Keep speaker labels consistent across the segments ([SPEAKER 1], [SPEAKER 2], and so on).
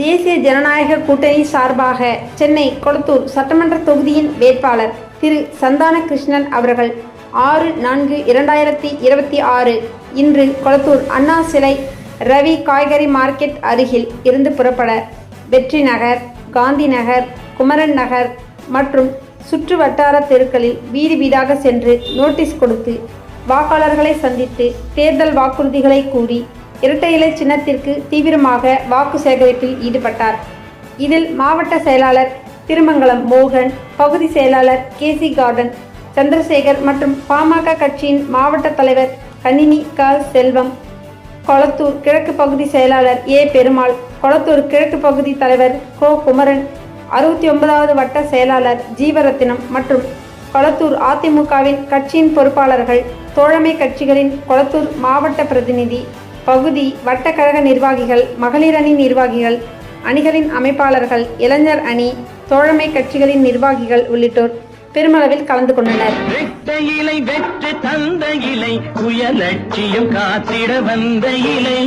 [SPEAKER 1] தேசிய ஜனநாயக கூட்டணி சார்பாக சென்னை கொளத்தூர் சட்டமன்ற தொகுதியின் வேட்பாளர் திரு சந்தான கிருஷ்ணன் அவர்கள் 6/4/2026 இன்று கொளத்தூர் அண்ணா சிலை ரவி காய்கறி மார்க்கெட் அருகில் இருந்து புறப்பட வெற்றி நகர், காந்தி நகர், குமரன் நகர் மற்றும் சுற்று வட்டார தெருக்களில் வீடு வீடாக சென்று நோட்டீஸ் கொடுத்து வாக்காளர்களை சந்தித்து தேர்தல் வாக்குறுதிகளை கூறி இரட்டை இலை சின்னத்திற்கு தீவிரமாக வாக்கு சேகரிப்பில் ஈடுபட்டார். இதில் மாவட்ட செயலாளர் திருமங்கலம் மோகன், பகுதி செயலாளர் கேசி கார்டன் சந்திரசேகர் மற்றும் பாமக கட்சியின் மாவட்ட தலைவர் கணினி க செல்வம், கொளத்தூர் கிழக்கு பகுதி செயலாளர் ஏ பெருமாள், கொளத்தூர் கிழக்கு பகுதி தலைவர் கோ குமரன், 69வது வட்ட செயலாளர் ஜீவரத்தினம் மற்றும் கொளத்தூர் அதிமுகவின் கட்சியின் பொறுப்பாளர்கள், தோழமை கட்சிகளின் கொளத்தூர் மாவட்ட பிரதிநிதி, பகுதி வட்டக்கழக நிர்வாகிகள், மகளிர் அணி நிர்வாகிகள், அணிகளின் அமைப்பாளர்கள், இளைஞர் அணி, தோழமை கட்சிகளின் நிர்வாகிகள் உள்ளிட்டோர் பெருமளவில் கலந்து கொண்டனர்.
[SPEAKER 2] இலை வெற்றி தந்த இலை, உயர்லட்சியம் காத்திட வந்த இலை.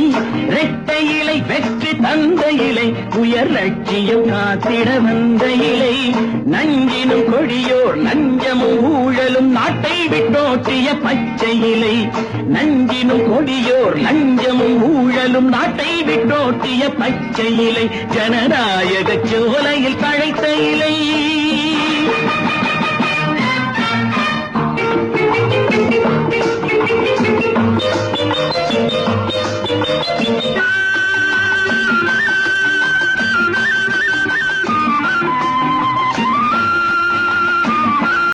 [SPEAKER 2] இரட்டை இலை வெற்றி தந்த இலை, உயர்லட்சியம் காத்திட வந்த இலை. நஞ்சினும் கொடியோர் நஞ்சமும் ஊழலும் நாட்டை விட்டோட்டிய பச்சை இலை. நஞ்சினும் கொடியோர் நஞ்சமும் ஊழலும் நாட்டை விட்டோட்டிய பச்சை இலை. ஜனநாயக சோலையில் தழைத்த இலை.